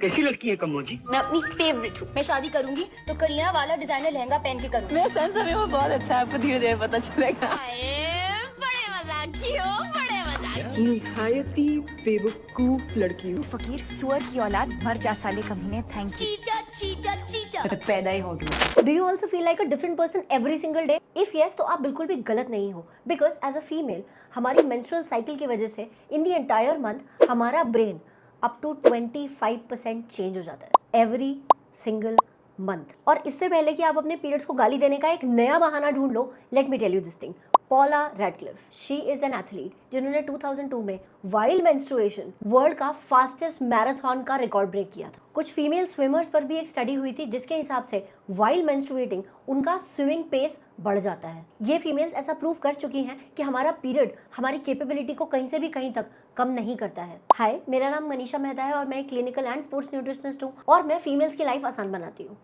कैसी लड़की है कम्मो जी? मैं अपनी फेवरेट हूँ। मैं शादी करूंगी तो करीना वाला डिजाइनर लहंगा पहन के करूंगी। मेरा सेंस में वो बहुत अच्छा है, आपको धीरे धीरे पता चलेगा। बड़े मजाकी हो, बड़े मजाकी। निहायती बेवकूफ लड़की हूँ। फकीर सुअर की औलाद, मर जा साले कमीने, थैंक यू। चीटा चीटा चीटा। पैदा ही हो गया। Do you also feel like a different person every single day? If yes, तो आप बिल्कुल भी गलत नहीं हो, बिकॉज एज अ फीमेल हमारी मेंस्ट्रुअल साइकिल की वजह से इन द एंटायर मंथ हमारा ब्रेन अप टू 25% चेंज हो जाता है एवरी सिंगल मंथ। और इससे पहले कि आप अपने पीरियड्स को गाली देने का एक नया बहाना ढूंढ लो, let me tell you this thing. Paula Radcliffe, she is an athlete जिन्होंने 2002 में वाइल्ड मेंस्ट्रुएशन वर्ल्ड का फास्टेस्ट मैराथन का रिकॉर्ड ब्रेक किया था। कुछ फीमेल स्विमर्स पर भी एक स्टडी हुई थी जिसके हिसाब से वाइल्ड मेंस्ट्रुएटिंग उनका स्विमिंग पेस बढ़ जाता है। ये फीमेल्स ऐसा प्रूव कर चुकी हैं कि हमारा पीरियड हमारी कैपेबिलिटी को कहीं से भी कहीं तक कम नहीं करता है। हाय, मेरा नाम मनीषा मेहता है और मैं एक क्लिनिकल एंड स्पोर्ट्स न्यूट्रिशनिस्ट हूँ और मैं फीमेल्स की लाइफ आसान बनाती हूँ।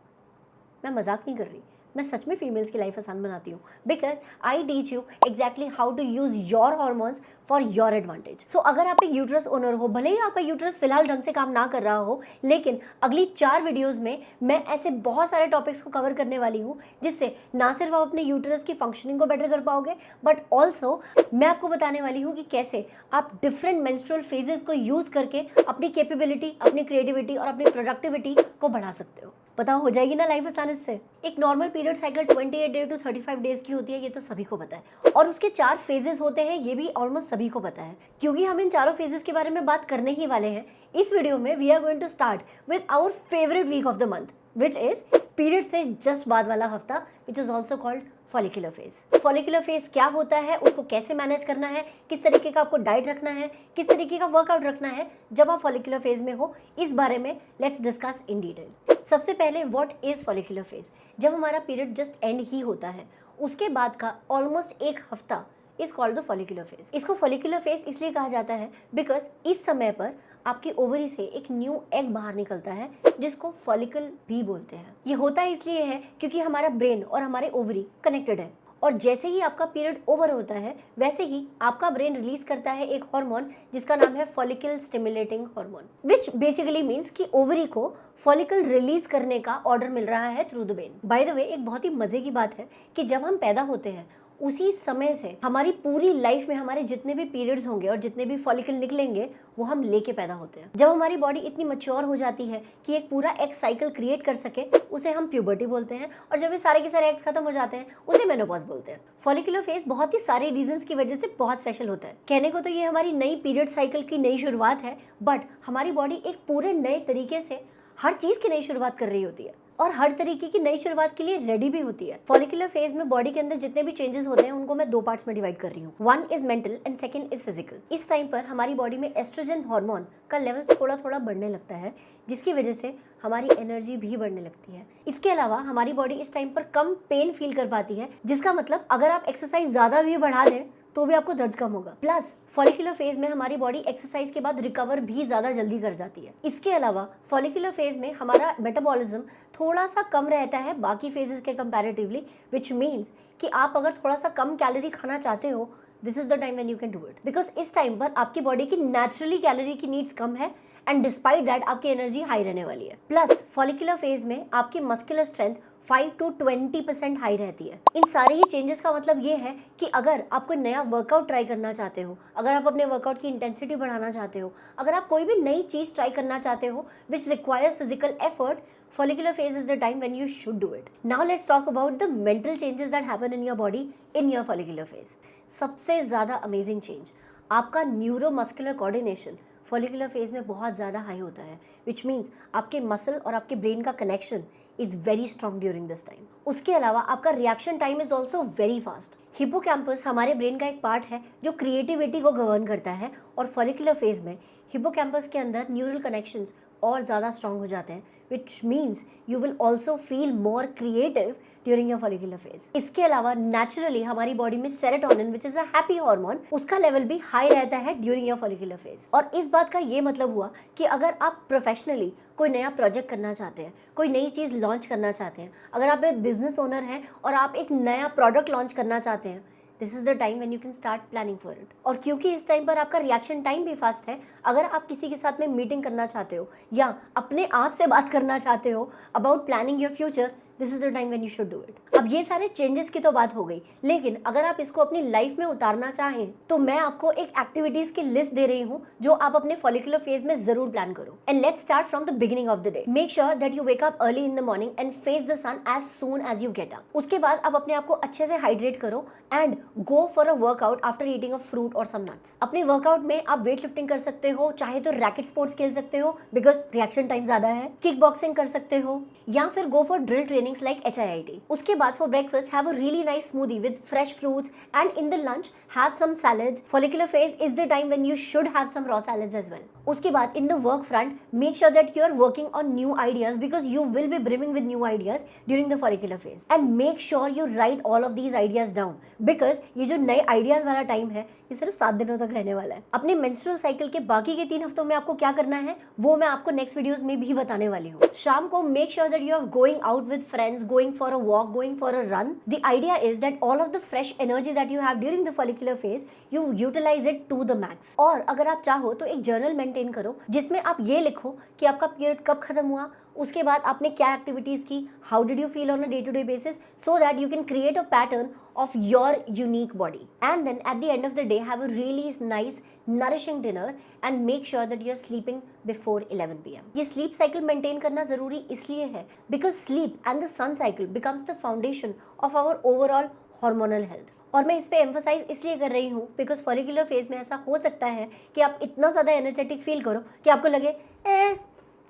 मैं मजाक नहीं कर रही, मैं सच में फीमेल्स की लाइफ आसान बनाती हूँ, because I teach you exactly how to use your hormones for your advantage. So अगर आप एक यूट्रस ओनर हो, भले ही आपका यूट्रस फिलहाल ढंग से काम ना कर रहा हो, लेकिन अगली 4 वीडियोस में मैं ऐसे बहुत सारे टॉपिक्स को कवर करने वाली हूँ जिससे ना सिर्फ आप अपने यूट्रस की फंक्शनिंग को बेटर कर पाओगे, बट ऑल्सो मैं आपको बताने वाली हूँ कि कैसे आप डिफरेंट मेंस्ट्रुअल फेजेस को यूज करके अपनी कैपेबिलिटी, अपनी क्रिएटिविटी और अपनी प्रोडक्टिविटी को बढ़ा सकते हो। पता हो जाएगी ना लाइफ आसान इससे। एक normal period cycle 28 day to 35 days की होती है, ये तो सभी को पता है, और उसके 4 फेजेस होते हैं, ये भी ऑलमोस्ट सभी को पता है। क्योंकि हम इन चारों फेजेस के बारे में बात करने ही वाले हैं इस वीडियो में, we are going to start with our favourite week of the month, which is period से जस्ट बाद वाला हफ्ता, which is also called follicular phase. Follicular phase क्या होता है, उसको कैसे मैनेज करना है, किस तरीके का आपको डाइट रखना है, किस तरीके का वर्कआउट रखना है जब आप फॉलिकुलर फेज में हो, इस बारे में लेट्स डिस्कस इन डिटेल। सबसे पहले व्हाट इज फॉलिकुलर फेज? जब हमारा पीरियड जस्ट एंड ही होता है, उसके बाद का ऑलमोस्ट एक हफ्ता is called the follicular phase. इसको फॉलिकुलर फेज इसलिए कहा जाता है बिकॉज इस समय पर आपकी ओवरी से एक न्यू एग बाहर निकलता है जिसको फॉलिकल भी बोलते हैं। ये होता इसलिए है क्योंकि हमारा ब्रेन और हमारे ओवरी कनेक्टेड है, और जैसे ही आपका पीरियड ओवर होता है वैसे ही आपका ब्रेन रिलीज करता है एक हार्मोन जिसका नाम है follicle stimulating hormone, which basically means कि ओवरी को फॉलिकल रिलीज करने का ऑर्डर मिल रहा है through the brain. By the way, एक बहुत ही मजे की बात है कि जब हम पैदा होते हैं उसी समय से हमारी पूरी लाइफ में हमारे जितने भी पीरियड्स होंगे और जितने भी फॉलिकल निकलेंगे वो हम लेके पैदा होते हैं। जब हमारी बॉडी इतनी मैच्योर हो जाती है कि एक पूरा एग साइकिल क्रिएट कर सके, उसे हम प्यूबर्टी बोलते हैं, और जब ये सारे के सारे एग्स खत्म हो जाते हैं उसे मेनोपॉज बोलते हैं। फॉलिकुलर फेज बहुत ही सारे रीजंस की वजह से बहुत स्पेशल होता है। कहने को तो ये हमारी नई पीरियड साइकिल की नई शुरुआत है, बट हमारी बॉडी एक पूरे नए तरीके से हर चीज की नई शुरुआत कर रही होती है और हर तरीके की नई शुरुआत के लिए रेडी भी होती है। फॉलिकुलर फेज में बॉडी के अंदर जितने भी चेंजेस होते हैं उनको मैं 2 पार्ट्स में डिवाइड कर रही हूँ। 1 is mental and 2 is physical. इस टाइम पर हमारी बॉडी में एस्ट्रोजन हार्मोन का लेवल थोड़ा थोड़ा बढ़ने लगता है, जिसकी वजह से हमारी एनर्जी भी बढ़ने लगती है। इसके अलावा हमारी बॉडी इस टाइम पर कम पेन फील कर पाती है, जिसका मतलब अगर आप एक्सरसाइज ज्यादा भी बढ़ा दें तो भी आपको दर्द कम होगा। प्लस फॉलिकुलर फेज में हमारी बॉडी एक्सरसाइज के बाद रिकवर भी ज्यादा जल्दी कर जाती है। इसके अलावा फॉलिकुलर फेज में हमारा मेटाबॉलिज्म थोड़ा सा कम रहता है बाकी फेजेस के कंपैरेटिवली, विच मीन्स कि आप अगर थोड़ा सा कम कैलोरी खाना चाहते हो, this is the time when you can do it, because इस टाइम पर आपकी बॉडी की नेचुरली कैलोरी की नीड्स कम है एंड डिस्पाइट दैट आपकी एनर्जी हाई रहने वाली है। प्लस फॉलिकुलर फेज में आपकी मस्कुलर स्ट्रेंथ 5 to 20% हाई रहती है। इन सारे ही चेंजेस का मतलब ये है कि अगर आप कोई नया वर्कआउट ट्राई करना चाहते हो, अगर आप अपने वर्कआउट की इंटेंसिटी बढ़ाना चाहते हो, अगर आप कोई भी नई चीज ट्राई करना चाहते हो which requires physical effort, follicular phase is the time when you should do it. Now let's talk about the mental changes that happen in your body in your follicular phase. सबसे ज़्यादा amazing change आपका neuromuscular coordination follicular phase में बहुत ज़्यादा high होता है, which means आपके muscle और आपके ब्रेन का connection is very strong during this time. उसके अलावा आपका reaction time is also very fast. Hippocampus हमारे ब्रेन का एक पार्ट है जो क्रिएटिविटी को गवर्न करता है, और फॉलिकुलर फेज में हिपोकैम्पस के अंदर न्यूरल कनेक्शंस और ज़्यादा स्ट्रॉन्ग हो जाते हैं, which means you will also feel more creative during your follicular phase. इसके अलावा नेचुरली हमारी बॉडी में serotonin which is a happy hormone, उसका लेवल भी हाई रहता है ड्यूरिंग योर फॉलिकुलर फेज। और इस बात का ये मतलब हुआ कि अगर आप प्रोफेशनली कोई नया प्रोजेक्ट करना चाहते हैं, कोई नई चीज़ लॉन्च करना चाहते हैं, अगर आप एक बिजनेस ओनर हैं और आप एक नया प्रोडक्ट लॉन्च करना चाहते हैं, this is the time when you can start planning for it. और क्योंकि इस टाइम पर आपका रिएक्शन टाइम भी फास्ट है, अगर आप किसी के साथ में मीटिंग करना चाहते हो या अपने आप से बात करना चाहते हो about planning your future, this is the time when you should do it. अब ये सारे चेंजेस की तो बात हो गई, लेकिन अगर आप इसको अपनी लाइफ में उतारना चाहें तो मैं आपको एक एक्टिविटीज की लिस्ट दे रही हूँ जो आप अपने फॉलिकुलर फेज में जरूर प्लान करो। And let's start from the beginning of the day. Make sure that you wake up early in the morning and face the sun as soon as you get up. उसके बाद आप अपने आप को अच्छे से हाइड्रेट करो and go for a workout after eating a fruit और सम नट्स। अपने वर्कआउट में आप वेट लिफ्टिंग कर सकते हो, चाहे तो रैकेट स्पोर्ट्स खेल सकते हो बिकॉज रिएक्शन टाइम ज्यादा है, किक बॉक्सिंग कर सकते हो, या फिर go for drill trainings like HIIT। उसके बाद for breakfast have a really nice smoothie with fresh fruits and in the lunch have some salads. Follicular phase is the time when you should have some raw salads as well. उसके बाद in the work front make sure that you are working on new ideas because you will be brimming with new ideas during the follicular phase and make sure you right all of these ideas down because ये जो नए ideas वाला time है ये सिर्फ 7 दिनों तक रहने वाला है। अपने मेंस्ट्रुअल साइकिल के बाकी के 3 हफ्तों में आपको क्या करना है वो मैं आपको नेक्स्ट वीडियोस में भी बताने वाली हूँ। शाम को make sure that you are going out with friends, going for a walk, going for a run. The idea is that all of the fresh energy that you have during the follicular phase you utilise it to the max. और अगर आप चाहो तो एक journal maintain करो जिसमें आप ये लिखो कि आपका पीरियड कब खत्म हुआ, उसके बाद आपने क्या एक्टिविटीज की, how did you feel on a day to day basis, so that you can create a pattern of your unique body. And then at the end of the day have a really nice nourishing dinner and make sure that you are sleeping before 11 PM. ये sleep cycle maintain करना जरूरी इसलिए है because sleep and the sun cycle becomes the foundation of our overall hormonal health. और मैं इस पे emphasise इसलिए कर रही हूँ बिकॉज फॉलिकुलर फेज में ऐसा हो सकता है कि आप इतना ज़्यादा एनर्जेटिक फील करो कि आपको लगे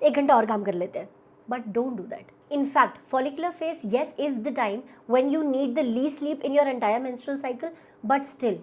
1 घंटा और काम कर लेते हैं, but don't do that. In fact, follicular phase, yes, is the time when you need the least sleep in your entire menstrual cycle, but still,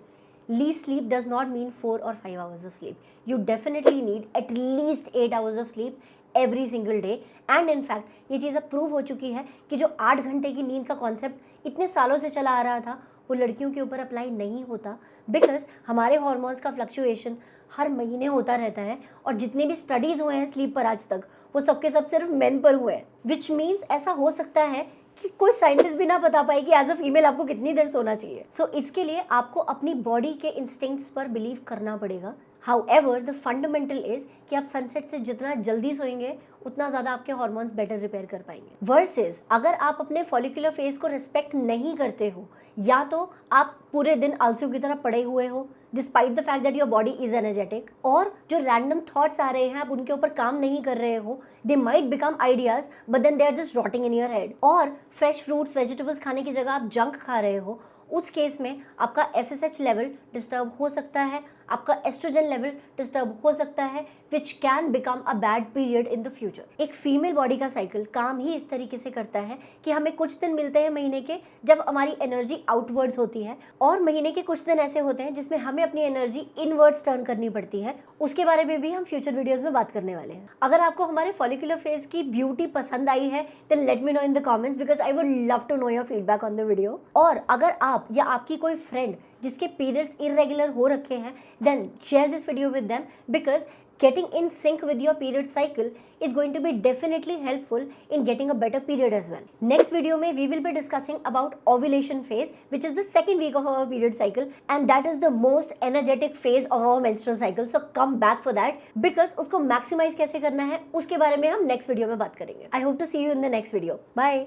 least sleep does not mean 4 or 5 hours of sleep. You definitely need at least 8 hours of sleep every single day. And in fact, ये चीज़ अब prove हो चुकी है कि जो 8 घंटे की नींद का कॉन्सेप्ट इतने सालों से चला आ रहा था वो लड़कियों के ऊपर अप्लाई नहीं होता बिकॉज हमारे हॉर्मोन्स का फ्लक्चुएशन हर महीने होता रहता है और जितने भी स्टडीज़ हुए हैं स्लीप पर आज तक वो सबके सब सिर्फ मेन पर हुए हैं। विच मीन्स ऐसा हो सकता है कि कोई साइंटिस्ट भी ना बता पाए कि एज अ फीमेल आपको कितनी देर सोना चाहिए। सो इसके लिए आपको अपनी बॉडी के इंस्टिंक्ट्स पर बिलीव करना पड़ेगा। हाउएवर द फंडामेंटल इज कि आप सनसेट से जितना जल्दी सोएंगे उतना ज़्यादा आपके हार्मोन्स बेटर रिपेयर कर पाएंगे। वर्सेस अगर आप अपने फॉलिकुलर फेज को रिस्पेक्ट नहीं करते हो या तो आप पूरे दिन आलसियों की तरह पड़े हुए हो despite the fact that your body is energetic, और जो रैंडम थॉट्स आ रहे हैं आप उनके ऊपर काम नहीं कर रहे हो, they might become ideas but then they are just rotting in your head. और फ्रेश फ्रूट्स वेजिटेबल्स खाने की जगह आप जंक खा रहे हो, उस केस में आपका FSH लेवल डिस्टर्ब हो सकता है, आपका एस्ट्रोजन लेवल डिस्टर्ब हो सकता है which can become a bad period in the future. एक फीमेल बॉडी का साइकिल काम ही इस तरीके से करता है कि हमें कुछ दिन मिलते हैं महीने के जब हमारी एनर्जी आउटवर्ड्स होती है और महीने के कुछ दिन ऐसे होते हैं जिसमें हमें अपनी एनर्जी इनवर्ड्स टर्न करनी पड़ती है। उसके बारे में भी हम फ्यूचर वीडियोस में बात करने वाले हैं। अगर आपको हमारे फॉलिकुलर फेज की ब्यूटी पसंद आई है then let me know in the comments because I would love to know your feedback on the video. और अगर आप या आपकी कोई फ्रेंड जिसके पीरियड्स इरेगुलर हो रखे हैं then share this video with them because getting in sync with your period cycle is going to be definitely helpful in getting a better period as well. Next video में we will be discussing about ovulation phase which is the second week of our period cycle and that is the most energetic phase of our menstrual cycle. So come back for that because उसको maximize कैसे करना है उसके बारे में हम next video में बात करेंगे. I hope to see you in the next video. Bye.